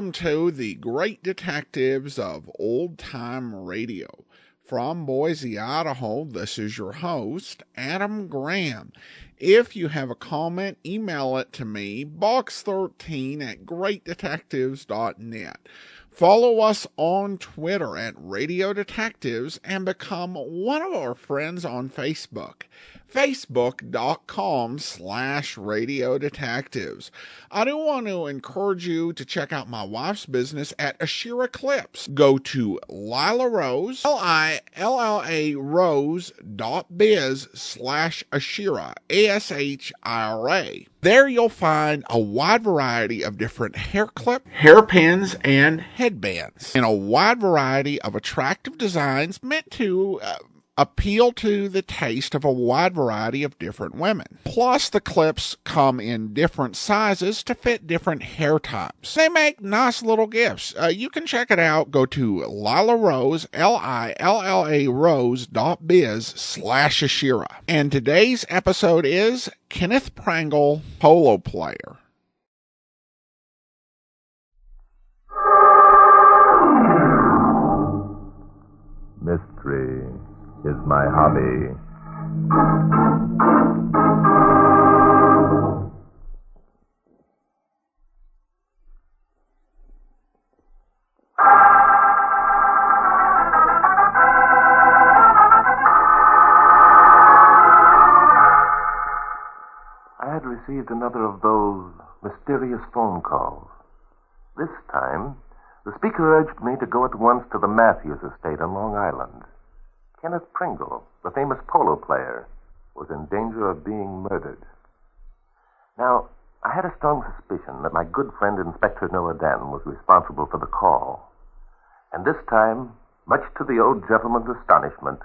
Welcome to the Great Detectives of Old Time Radio. From Boise, Idaho, this is your host, Adam Graham. If you have a comment, email it to me, box13@greatdetectives.net. Follow us on Twitter at Radio Detectives and become one of our friends on Facebook. Facebook.com/Radio Detectives. I do want to encourage you to check out my wife's business at Ashira Clips. Go to Lila Rose, Lilla Rose.biz/Ashira, ASHIRA. There you'll find a wide variety of different hair clips, hairpins, and headbands, and a wide variety of attractive designs meant to appeal to the taste of a wide variety of different women. Plus, the clips come in different sizes to fit different hair types. They make nice little gifts. You can check it out. Go to Lila Rose, Lilla Rose.biz/Ashira. And today's episode is Kenneth Prangle, Polo Player. Mystery is my hobby. I had received another of those mysterious phone calls. This time, the speaker urged me to go at once to the Matthews estate on Long Island. Kenneth Prangle, the famous polo player, was in danger of being murdered. Now, I had a strong suspicion that my good friend Inspector Noah Danton was responsible for the call. And this time, much to the old gentleman's astonishment,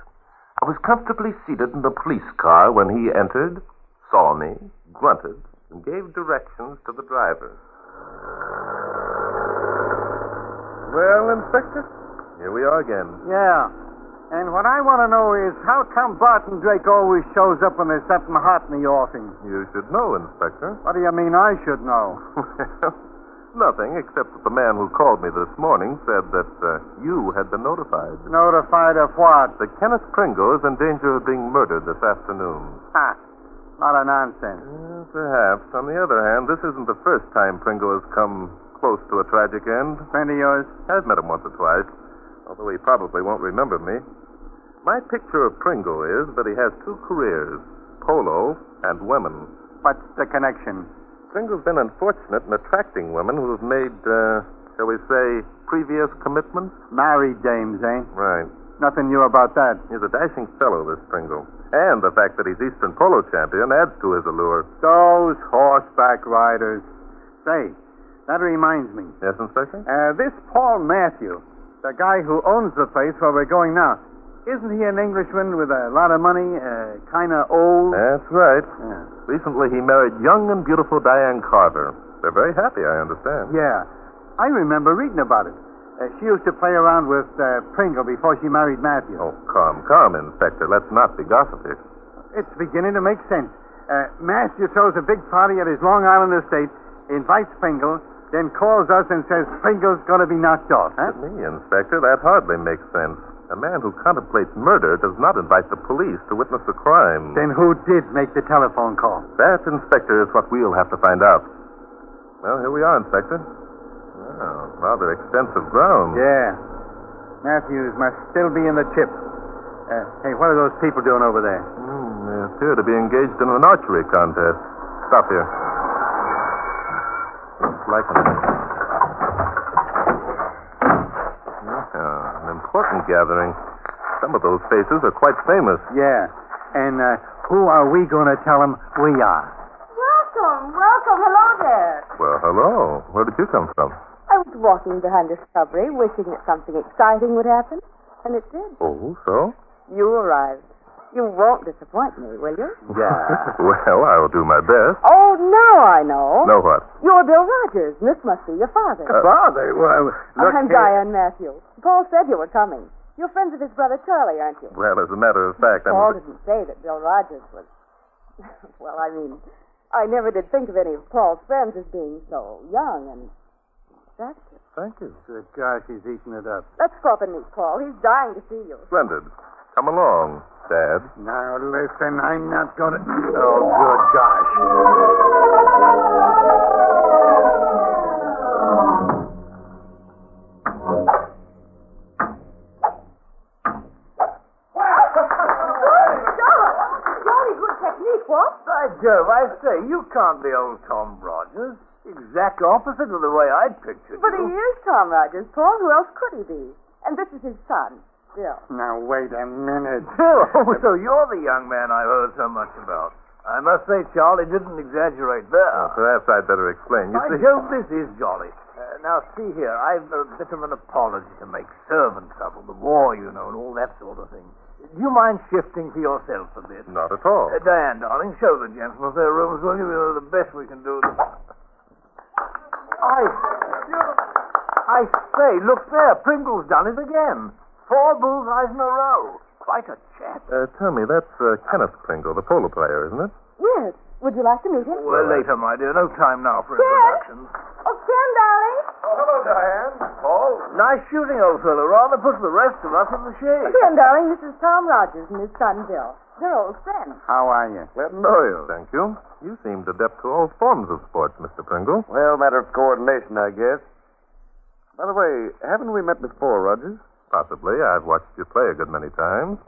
I was comfortably seated in the police car when he entered, saw me, grunted, and gave directions to the driver. Well, Inspector, here we are again. Yeah. And what I want to know is how come Barton Drake always shows up when there's something hot in the offing? You should know, Inspector. What do you mean I should know? Nothing, except that the man who called me this morning said that you had been notified. Notified of what? That Kenneth Prangle is in danger of being murdered this afternoon. Ha! Lot of nonsense. Perhaps. On the other hand, this isn't the first time Prangle has come close to a tragic end. Friend of yours? I've met him once or twice, although he probably won't remember me. My picture of Prangle is that he has two careers, polo and women. What's the connection? Pringle's been unfortunate in attracting women who have made, shall we say, previous commitments. Married dames, eh? Right. Nothing new about that. He's a dashing fellow, this Prangle. And the fact that he's Eastern polo champion adds to his allure. Those horseback riders. Say, that reminds me. Yes, Inspector? This Paul Matthew, the guy who owns the place where we're going now, isn't he an Englishman with a lot of money, kind of old? That's right. Yeah. Recently he married young and beautiful Diane Carver. They're very happy, I understand. Yeah. I remember reading about it. She used to play around with Prangle before she married Matthew. Oh, calm, Inspector. Let's not be gossipy. It's beginning to make sense. Matthew throws a big party at his Long Island estate, invites Prangle, then calls us and says Pringle's going to be knocked off, huh? To me, Inspector, that hardly makes sense. A man who contemplates murder does not invite the police to witness a crime. Then who did make the telephone call? That, Inspector, is what we'll have to find out. Well, here we are, Inspector. Well, rather extensive ground. Yeah. Matthews must still be in the chip. Hey, what are those people doing over there? They appear to be engaged in an archery contest. Stop here. Looks like an important gathering. Some of those faces are quite famous. Yeah. And who are we going to tell them we are? Welcome. Hello there. Well, hello. Where did you come from? I was walking behind the shrubbery, wishing that something exciting would happen, and it did. Oh, so? You arrived. You won't disappoint me, will you? Yeah. Well, I will do my best. Oh, now I know. Know what? You're Bill Rogers, and this must be your father. Father? Well, look I'm here. Diane Matthews. Paul said you were coming. You're friends of his brother Charlie, aren't you? Well, as a matter of fact, Paul didn't say that Bill Rogers was... Well, I mean, I never did think of any of Paul's friends as being so young and... attractive. Thank you. Good gosh, he's eating it up. Let's go up and meet Paul. He's dying to see you. Splendid. Come along, Dad. Now, listen, I'm not going to... Oh, good gosh. Jolly good technique, what? By Jove, I say, you can't be old Tom Rogers. Exact opposite of the way I'd pictured But he you. is Tom Rogers, Paul. Who else could he be? And this is his son, Bill. Now, wait a minute. Oh, so you're the young man I heard so much about. I must say, Charlie didn't exaggerate there. Perhaps I'd better explain. You By see... Jove, this is jolly. Now, see here, I've a bit of an apology to make. Servant trouble, the war, you know, and all that sort of thing. Do you mind shifting for yourself a bit? Not at all. Diane, darling, show the gentlemen their rooms, will you? You know, the best we can do. I say, look there. Pringle's done it again. 4 bullseyes in a row. Quite a chap. Tell me, that's Kenneth Pringle, the polo player, isn't it? Yes. Would you like to meet him? Well, later, my dear. No time now for Ken! introductions. Oh, Ken, darling. Oh, hello, Diane. Paul. Nice shooting, old fellow. Rather puts the rest of us in the shade. Ken, darling, this is Tom Rogers and his son, Bill. They're old friends. How are you? Glad to know you. Thank you. You seem adept to all forms of sports, Mr. Pringle. Well, matter of coordination, I guess. By the way, haven't we met before, Rogers? Possibly. I've watched you play a good many times.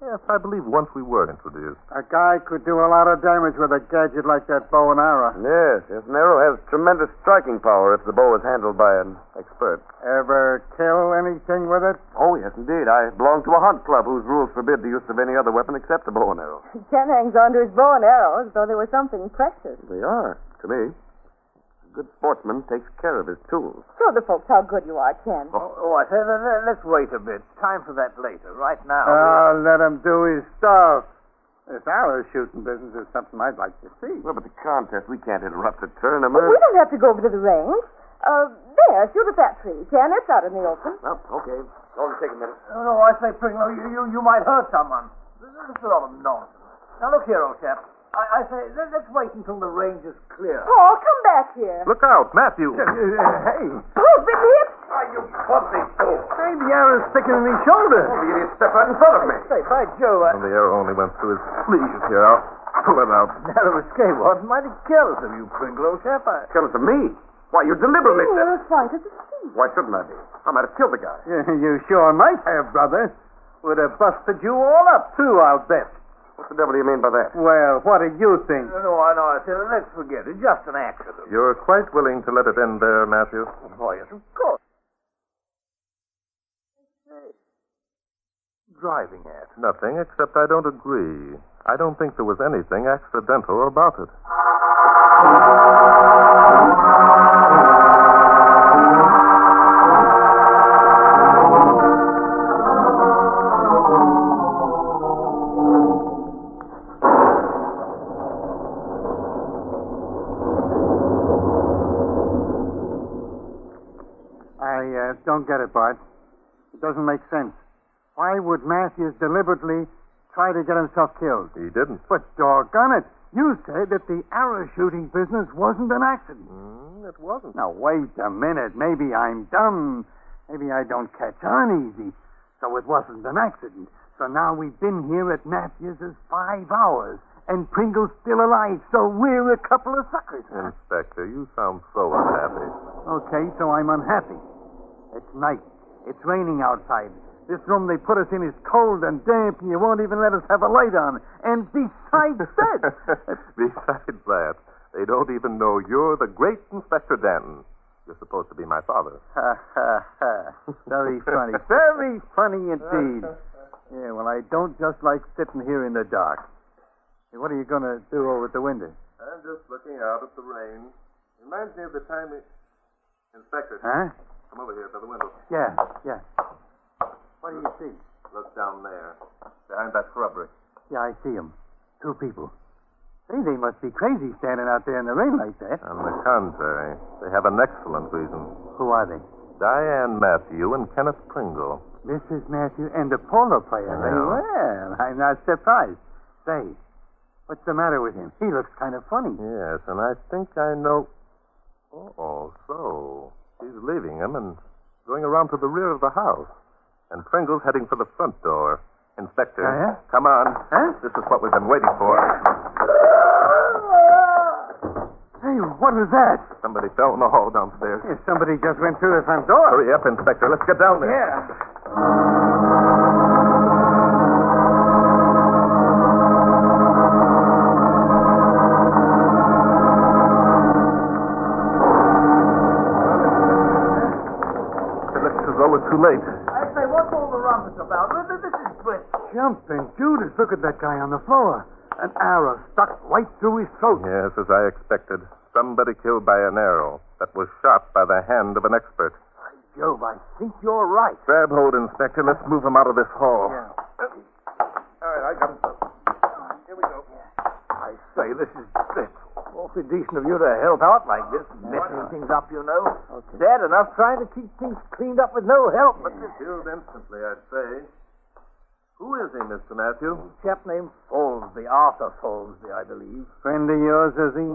Yes, I believe once we were introduced. A guy could do a lot of damage with a gadget like that bow and arrow. Yes, an arrow has tremendous striking power if the bow is handled by an expert. Ever kill anything with it? Oh, yes, indeed. I belong to a hunt club whose rules forbid the use of any other weapon except the bow and arrow. Ken hangs on to his bow and arrow as though they were something precious. They are, to me. A good sportsman takes care of his tools. Show the folks how good you are, Ken. Oh, I say, let's wait a bit. Time for that later. Right now. Let him do his stuff. This arrow shooting business is something I'd like to see. Well, but the contest, we can't interrupt the We tournament. don't have to go over to the range. There, shoot at that tree, Ken. It's out in the open. Oh, okay. Only take a minute. No, I say, Pringle, you might hurt someone. This is a lot of nonsense. Now, look here, old chap. I say, let's wait until the range is clear. Paul, come back here. Look out, Matthew! Hey. Paul's been hit. Why, you clumsy fool. Hey, the arrow's sticking in his shoulder. Oh, the idiot stepped right in front of me. Say, by Jove, And the arrow only went through his sleeve. Here, I'll pull it out. narrow escape was mighty careless of you, Pringle, old chap. Comes to me. Why, you deliberately... You're as white as a sheet. Why shouldn't I be? I might have killed the guy. You sure might have, brother. Would have busted you all up, too, I'll bet. What the devil do you mean by that? Well, what do you think? No, I said, let's forget it. Just an accident. You're quite willing to let it end there, Matthew? Oh, yes, of course. Driving at? Nothing, except I don't agree. I don't think there was anything accidental about it. I don't get it, Bart. It doesn't make sense. Why would Matthews deliberately try to get himself killed? He didn't. But doggone it, you said that the arrow shooting business wasn't an accident. It wasn't. Now, wait a minute. Maybe I'm dumb. Maybe I don't catch on easy. So it wasn't an accident. So now we've been here at Matthews's 5 hours, and Pringle's still alive, so we're a couple of suckers. Huh? Inspector, you sound so unhappy. Okay, so I'm unhappy. It's night. It's raining outside. This room they put us in is cold and damp, and you won't even let us have a light on. And besides that... Besides that, they don't even know you're the great Inspector Danton. You're supposed to be my father. Ha, ha, ha. Very funny. Very funny indeed. Yeah, well, I don't just like sitting here in the dark. Hey, what are you going to do over at the window? I'm just looking out at the rain. Reminds me of the time we... Inspector, Huh? come over here by the window. Yeah. What do you see? Look down there, behind that shrubbery. Yeah, I see them. 2 people. Hey, they must be crazy standing out there in the rain like that. On the contrary, they have an excellent reason. Who are they? Diane Matthew and Kenneth Pringle. Mrs. Matthew and the polo player. Yeah. Well, I'm not surprised. Say, what's the matter with him? He looks kind of funny. Yes, and I think I know... Oh, so She's leaving him and going around to the rear of the house. And Pringle's heading for the front door. Inspector, Yeah? come on. Huh? This is what we've been waiting for. Hey, what was that? Somebody fell in the hall downstairs. Yeah, somebody just went through the front door. Hurry up, Inspector. Let's get down there. Yeah. It looks as though we're too late. I say, what's all the rumpus about? This is great. Jumping Judas, look at that guy on the floor. An arrow stuck right through his throat. Yes, as I expected. Somebody killed by an arrow that was shot by the hand of an expert. Jove, I think you're right. Grab hold, Inspector. Let's move him out of this hall. Yeah. All right, I got him. Here we go. I say, this is dreadful. Awfully decent of you to help out like this, messing things up, you know. Okay. Bad enough trying to keep things cleaned up with no help, but this Killed instantly, I'd say. Who is he, Mr. Matthew? chap named Folsby, Arthur Folsby, I believe. Friend of yours, is he?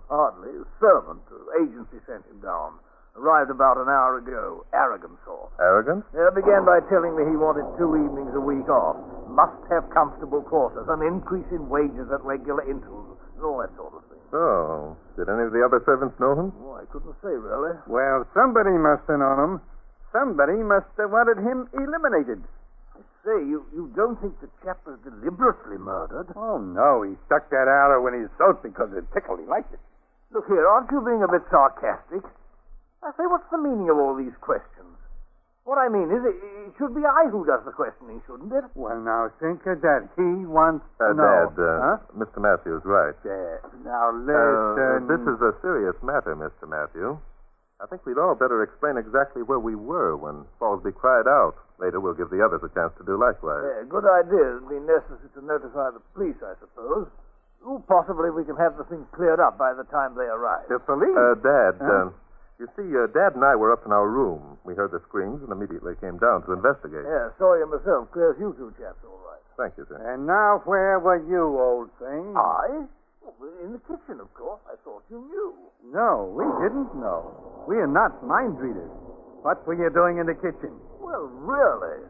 Hardly. Servant. Agency sent him down. Arrived about an hour ago. Arrogant sort. Arrogant? Began by telling me he wanted 2 evenings a week off. Must have comfortable quarters, an increase in wages at regular intervals, and all that sort of thing. So, did any of the other servants know him? Oh, I couldn't say, really. Well, somebody must have known him. Somebody must have wanted him eliminated. Say, you don't think the chap was deliberately murdered? Oh, no. He stuck that arrow in his throat because it tickled. He liked it. Look here, aren't you being a bit sarcastic? I say, what's the meaning of all these questions? What I mean is, it should be I who does the questioning, shouldn't it? Well, now, think of that. He wants to know. Dad, Huh? Mr. Matthew is right. Now, listen. This is a serious matter, Mr. Matthew. I think we'd all better explain exactly where we were when Fallsby cried out. Later, we'll give the others a chance to do likewise. Good idea. It'll be necessary to notify the police, I suppose. Oh, possibly we can have the thing cleared up by the time they arrive. The police? Dad, Huh? you see, Dad and I were up in our room. We heard the screams and immediately came down to investigate. Yeah, saw you myself. Clear as you two chaps, all right. Thank you, sir. And now, where were you, old thing? I? Well, in the kitchen, of course. I thought you knew. No, we didn't know. We are not mind readers. What were you doing in the kitchen? Well, really?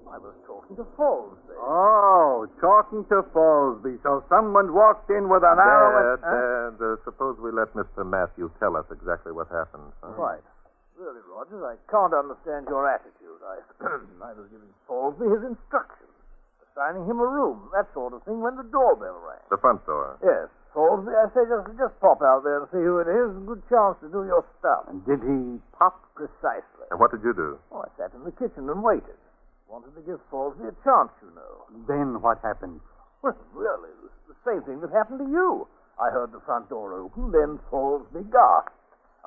I was talking to Fallsby. Oh, talking to Fallsby. So someone walked in with an arrow. Dad, suppose we let Mr. Matthew tell us exactly what happened. Huh? Right. Really, Rogers, I can't understand your attitude. I was giving Fallsby his instructions, assigning him a room, that sort of thing, when the doorbell rang. The front door. Yes, Fallsby, I say just pop out there and see who it is. A good chance to do your stuff. And did he pop? Precisely. And what did you do? Oh, I sat in the kitchen and waited. Wanted to give Fallsby a chance, you know. Then what happened? Well, really, it was the same thing that happened to you. I heard the front door open, then Fallsby gasped.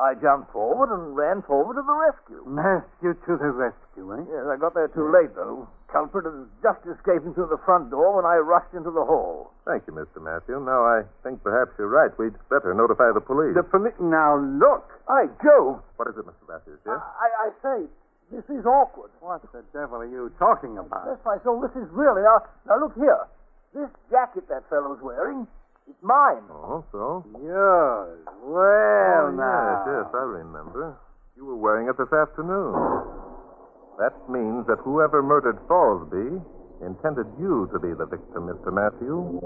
I jumped forward and ran forward to the rescue. Matthew to the rescue, eh? Yes, I got there too late, though. Culprit was just escaping through the front door when I rushed into the hall. Thank you, Mr. Matthew. Now, I think perhaps you're right. We'd better notify the police. The police. Now, look. Hey, Joe! What is it, Mr. Matthews? Yes? I say, this is awkward. What the devil are you talking about? Yes, my soul, this is really... Now, look here. This jacket that fellow's wearing, it's mine. Oh, so? Yours. Well, now. Yes, I remember. You were wearing it this afternoon. That means that whoever murdered Fallsby intended you to be the victim, Mr. Matthew.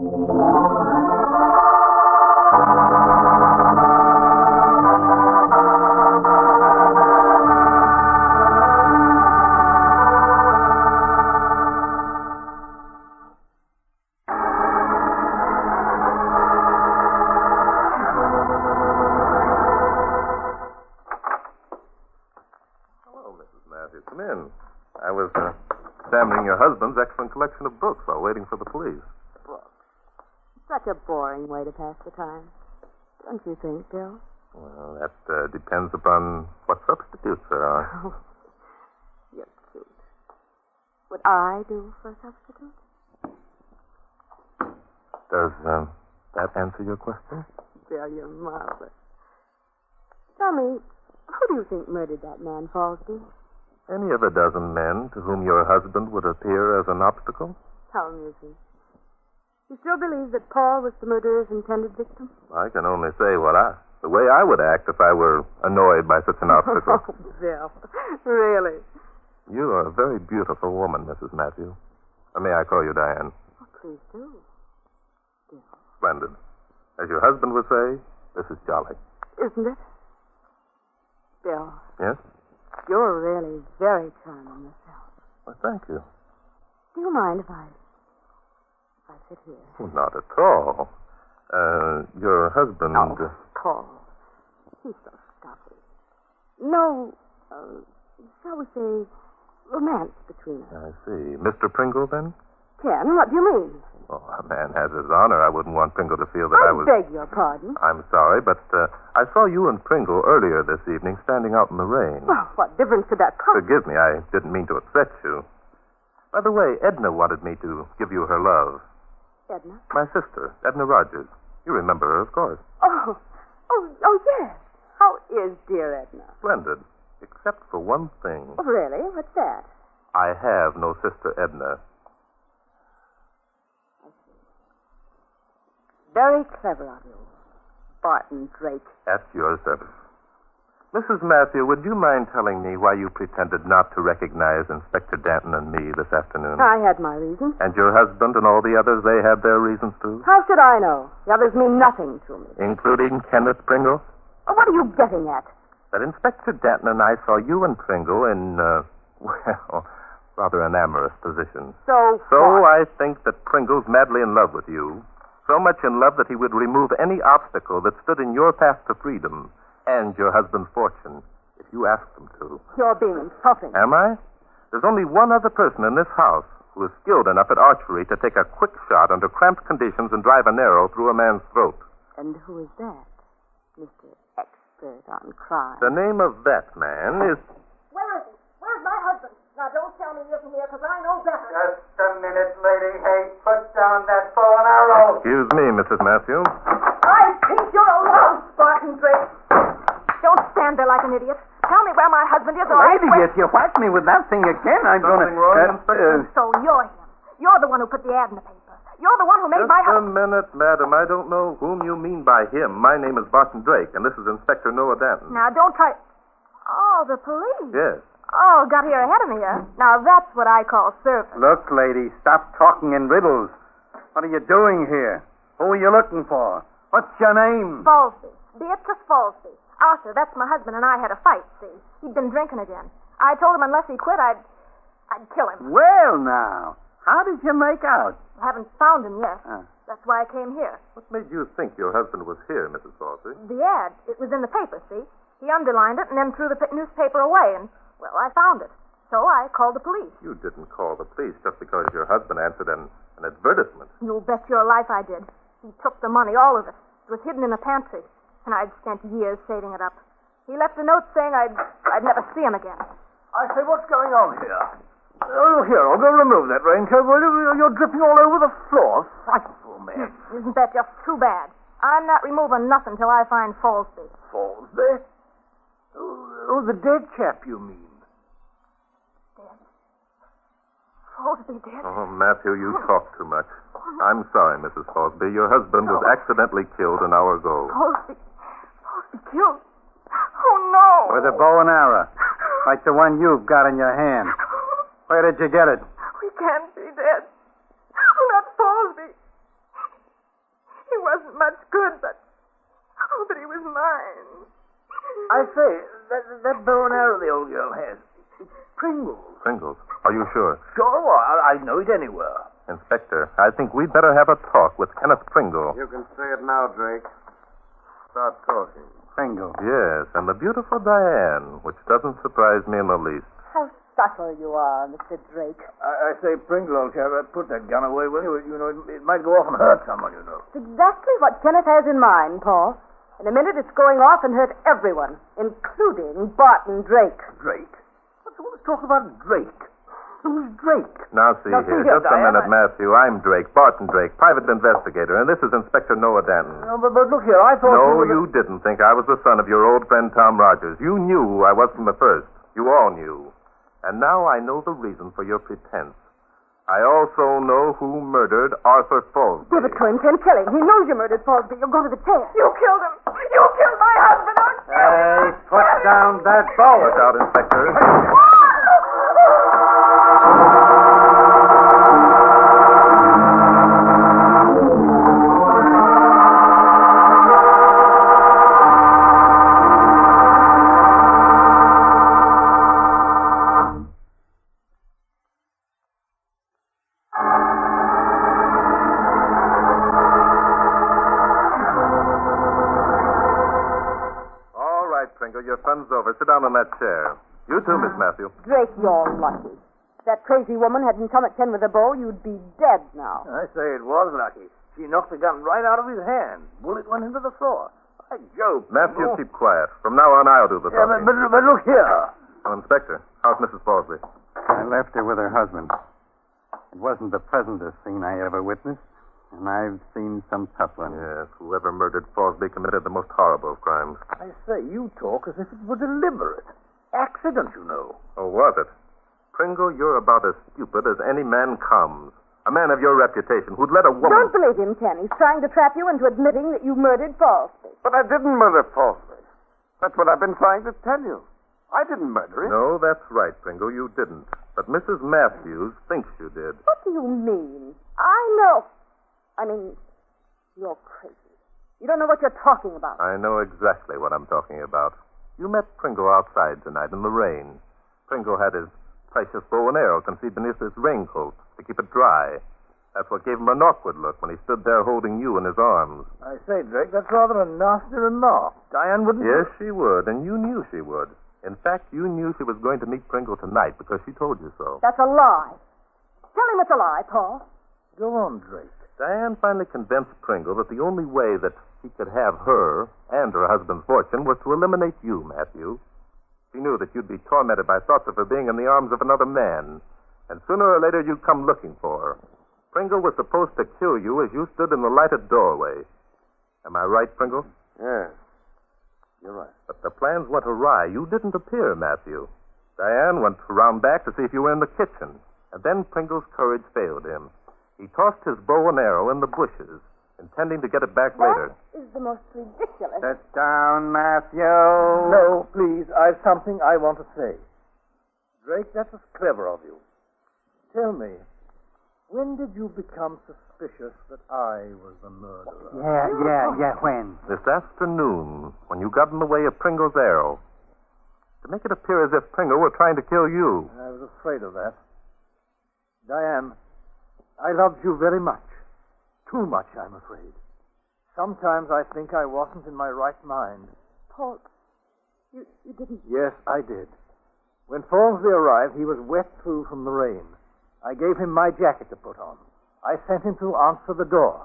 Come in. I was examining your husband's excellent collection of books while waiting for the police. Such a boring way to pass the time. Don't you think, Bill? Well, that depends upon what substitutes there are. Oh, you're cute. Would I do for a substitute? Does that answer your question? Bill, you're marvelous. Tell me, who do you think murdered that man, Fallsby? Any of a dozen men to whom your husband would appear as an obstacle? How amusing. You still believe that Paul was the murderer's intended victim? I can only say what I The way I would act if I were annoyed by such an obstacle. Oh, Bill. Really? You are a very beautiful woman, Mrs. Matthew. Or may I call you Diane? Oh, please do. Bill. Splendid. As your husband would say, this is jolly. Isn't it? Bill, Yes? you're really very charming yourself. Well, thank you. Do you mind if I sit here? Well, not at all. Your husband... Oh, Paul. He's so stuffy. No, shall we say, romance between us. I see. Mr. Pringle, then? Ken, what do you mean? Oh, a man has his honor. I wouldn't want Pringle to feel that I was... beg your pardon. I'm sorry, but I saw you and Pringle earlier this evening standing out in the rain. Well, what difference could that make? Forgive me, I didn't mean to upset you. By the way, Edna wanted me to give you her love. Edna? My sister, Edna Rogers. You remember her, of course. Oh, yes. How is dear Edna? Splendid. Except for one thing. Oh, really? What's that? I have no sister Edna. Very clever of you, Barton Drake. At your service. Mrs. Matthew, would you mind telling me why you pretended not to recognize Inspector Danton and me this afternoon? I had my reasons. And your husband and all the others, they had their reasons too? How should I know? The others mean nothing to me. Including Kenneth Pringle? Oh, what are you getting at? That Inspector Danton and I saw you and Pringle in, well, rather an amorous position. So So what? I think that Pringle's madly in love with you. So much in love that he would remove any obstacle that stood in your path to freedom and your husband's fortune if you asked him to. You're being insulting. Am I? There's only one other person in this house who is skilled enough at archery to take a quick shot under cramped conditions and drive an arrow through a man's throat. And who is that? Mr. Expert on crime. The name of that man is... Where is he? Where's my husband? Now, don't tell me he isn't here, because I know better. Just a minute, lady. Hey, put down that bow and arrow. Excuse me, Mrs. Matthew. I think you're a louse, Barton Drake. Don't stand there like an idiot. Tell me where my husband is, or Lady, if you whack me with that thing again, I'm going to... Something wrong, Inspector? So you're him. You're the one who put the ad in the paper. You're the one who made Just my a husband... minute, madam. I don't know whom you mean by him. My name is Barton Drake, and this is Inspector Noah Danton. Now, don't try... Oh, the police. Yes. Oh, got here ahead of me, huh? Now, that's what I call service. Look, lady, stop talking in riddles. What are you doing here? Who are you looking for? What's your name? Falsey. Beatrice Falsey. Arthur, that's my husband, and I had a fight, see? He'd been drinking again. I told him unless he quit, I'd kill him. Well, now, how did you make out? I haven't found him yet. Huh. That's why I came here. What made you think your husband was here, Mrs. Falsey? The ad, it was in the paper, see? He underlined it and then threw the newspaper away, and, well, I found it. So I called the police. You didn't call the police just because your husband answered an advertisement. You bet your life I did. He took the money, all of it. It was hidden in a pantry, and I'd spent years saving it up. He left a note saying I'd never see him again. I say, what's going on here? Oh, here, I'll go remove that raincoat, will you? You're dripping all over the floor. Frightful, man. Isn't that just too bad? I'm not removing nothing till I find Falsey. Falsey? Oh, the dead chap, you mean? Dead? Falsey dead? Oh, Matthew, you talk too much. I'm sorry, Mrs. Falsby. Your husband was accidentally killed an hour ago. Falsey killed? Oh, no. With a bow and arrow, like the one you've got in your hand. Where did you get it? We can't be dead. Oh, not Falsey. He wasn't much good, but he was mine. I say, that bow and arrow the old girl has, it's Pringle's. Pringles. Are you sure? Sure, I'd know it anywhere. Inspector, I think we'd better have a talk with Kenneth Pringle. You can say it now, Drake. Start talking. Pringle. Yes, and the beautiful Diane, which doesn't surprise me in the least. How subtle you are, Mr. Drake. I say, Pringle, old chap, put that gun away, will you? You know, it might go off and hurt someone, you know. It's exactly what Kenneth has in mind, Paul. In a minute, it's going off and hurt everyone, including Barton Drake. Drake? What's all this talk about Drake? Who's Drake? Now, see here. Just a minute, Matthew. I'm Drake, Barton Drake, private investigator, and this is Inspector Noah Danton. No, but look here, I thought No, you you didn't think I was the son of your old friend Tom Rogers. You knew who I was from the first. You all knew. And now I know the reason for your pretense. I also know who murdered Arthur Fallsby. Give it to him, Ken. Kill him. He knows you murdered Fallsby. You'll go to the chair. You killed him. You killed my husband. Hey, put down that bow. Look out, Inspector. Your fun's over. Sit down on that chair. You too, Miss Matthew. Drake, you're lucky. If that crazy woman hadn't come at 10 with a bow, you'd be dead now. I say it was lucky. She knocked the gun right out of his hand. Bullet went into the floor. By Jove. Matthew, keep quiet. From now on, I'll do the Yeah, talking. but look here. Oh, Inspector, how's Mrs. Fallsby? I left her with her husband. It wasn't the pleasantest scene I ever witnessed, and I've seen some tough ones. Yes, whoever murdered Fallsby committed the most horrible of crimes. I say, you talk as if it were deliberate. Accident, you know. Oh, was it? Pringle, you're about as stupid as any man comes. A man of your reputation who'd let a woman... Don't believe him, Ken. He's trying to trap you into admitting that you murdered Fallsby. But I didn't murder Fallsby. That's what I've been trying to tell you. I didn't murder him. No, that's right, Pringle, you didn't. But Mrs. Matthews thinks you did. What do you mean? I know. I mean, you're crazy. You don't know what you're talking about. I know exactly what I'm talking about. You met Pringle outside tonight in the rain. Pringle had his precious bow and arrow concealed beneath his raincoat to keep it dry. That's what gave him an awkward look when he stood there holding you in his arms. I say, Drake, that's rather a nasty remark. Diane wouldn't... Yes, she would, and you knew she would. In fact, you knew she was going to meet Pringle tonight because she told you so. That's a lie. Tell him it's a lie, Paul. Go on, Drake. Diane finally convinced Pringle that the only way that he could have her and her husband's fortune was to eliminate you, Matthew. She knew that you'd be tormented by thoughts of her being in the arms of another man, and sooner or later you'd come looking for her. Pringle was supposed to kill you as you stood in the lighted doorway. Am I right, Pringle? Yes. You're right. But the plans went awry. You didn't appear, Matthew. Diane went around back to see if you were in the kitchen, and then Pringle's courage failed him. He tossed his bow and arrow in the bushes, intending to get it back later. That is the most ridiculous... Sit down, Matthew. No, please, I've something I want to say. Drake, that was clever of you. Tell me, when did you become suspicious that I was the murderer? Yeah, when? This afternoon, when you got in the way of Pringle's arrow, to make it appear as if Pringle were trying to kill you. I was afraid of that. Diane, I loved you very much. Too much, I'm afraid. Sometimes I think I wasn't in my right mind. Paul, you didn't... Yes, I did. When Fallsby arrived, he was wet through from the rain. I gave him my jacket to put on. I sent him to answer the door.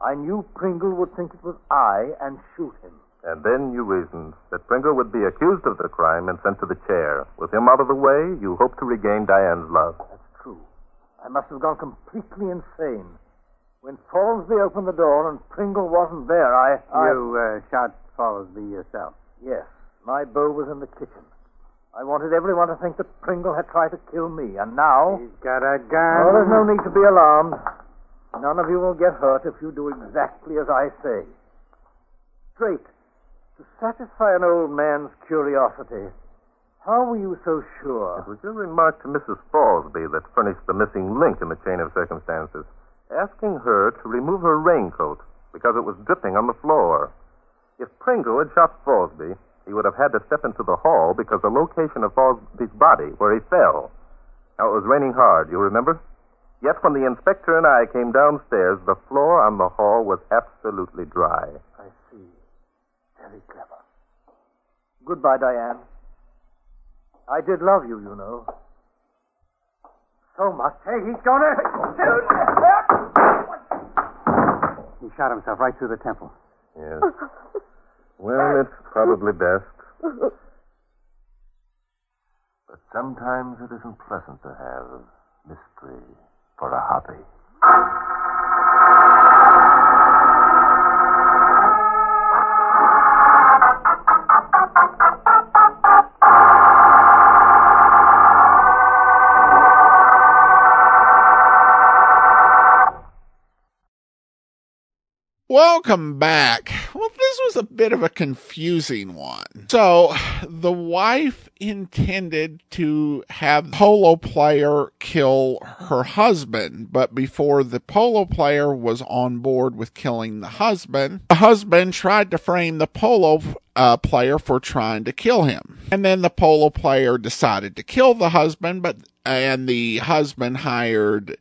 I knew Pringle would think it was I and shoot him. And then you reasoned that Pringle would be accused of the crime and sent to the chair. With him out of the way, you hoped to regain Diane's love. That's true. I must have gone completely insane. When Fallsby opened the door and Pringle wasn't there, You shot Fallsby yourself. Yes, my bow was in the kitchen. I wanted everyone to think that Pringle had tried to kill me, and now... He's got a gun. Oh, there's no need to be alarmed. None of you will get hurt if you do exactly as I say. Drake, to satisfy an old man's curiosity, how were you so sure? It was your remark to Mrs. Fallsby that furnished the missing link in the chain of circumstances, asking her to remove her raincoat because it was dripping on the floor. If Pringle had shot Fallsby, he would have had to step into the hall because the location of Fallsby's body, where he fell. Now, it was raining hard, you remember? Yet when the inspector and I came downstairs, the floor on the hall was absolutely dry. I see. Very clever. Goodbye, Diane. I did love you, you know. So much. Hey, he's gonna... He shot himself right through the temple. Yes. Well, it's probably best. But sometimes it isn't pleasant to have mystery for a hobby. Welcome back. Well, this was a bit of a confusing one. So, the wife intended to have the polo player kill her husband, but before the polo player was on board with killing the husband tried to frame the polo player for trying to kill him. And then the polo player decided to kill the husband, and the husband hired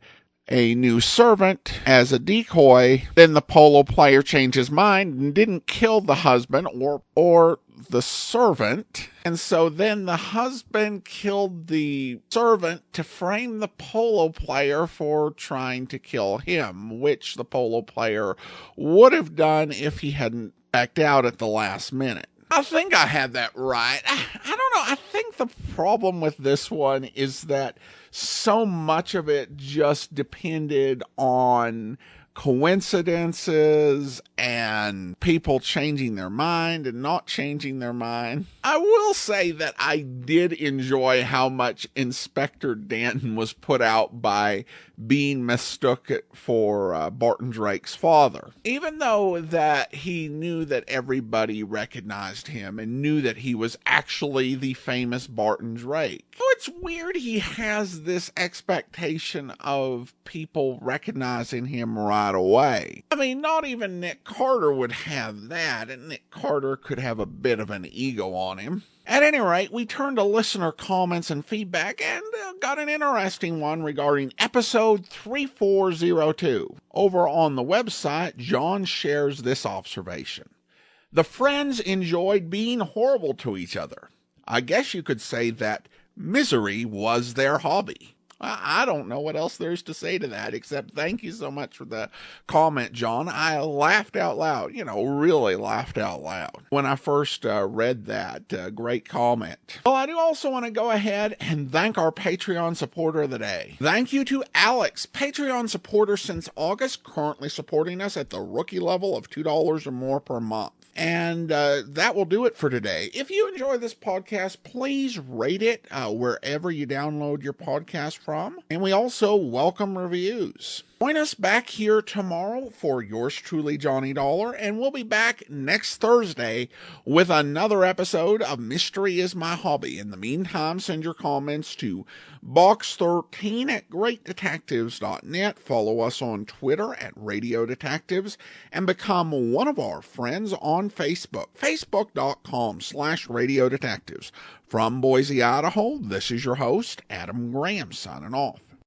a new servant as a decoy. Then the polo player changed his mind and didn't kill the husband or the servant. And so then the husband killed the servant to frame the polo player for trying to kill him, which the polo player would have done if he hadn't backed out at the last minute. I think I had that right. I don't know. I think the problem with this one is that so much of it just depended on coincidences and people changing their mind and not changing their mind. I will say that I did enjoy how much Inspector Danton was put out by being mistook for Barton Drake's father. Even though that he knew that everybody recognized him and knew that he was actually the famous Barton Drake. So it's weird he has this expectation of people recognizing him right away. I mean, not even Nick Carter would have that, and Nick Carter could have a bit of an ego on him. At any rate, we turned to listener comments and feedback and got an interesting one regarding episode 3402. Over on the website, John shares this observation. The friends enjoyed being horrible to each other. I guess you could say that misery was their hobby. I don't know what else there's to say to that, except thank you so much for the comment, John. I laughed out loud, really laughed out loud when I first read that great comment. Well, I do also want to go ahead and thank our Patreon supporter of the day. Thank you to Alex, Patreon supporter since August, currently supporting us at the rookie level of $2 or more per month. And that will do it for today. If you enjoy this podcast, please rate it wherever you download your podcast from. And we also welcome reviews. Join us back here tomorrow for yours truly, Johnny Dollar, and we'll be back next Thursday with another episode of Mystery is My Hobby. In the meantime, send your comments to box13@greatdetectives.net. Follow us on Twitter at Radio Detectives and become one of our friends on Facebook, facebook.com/Radio Detectives. From Boise, Idaho, this is your host, Adam Graham, signing off.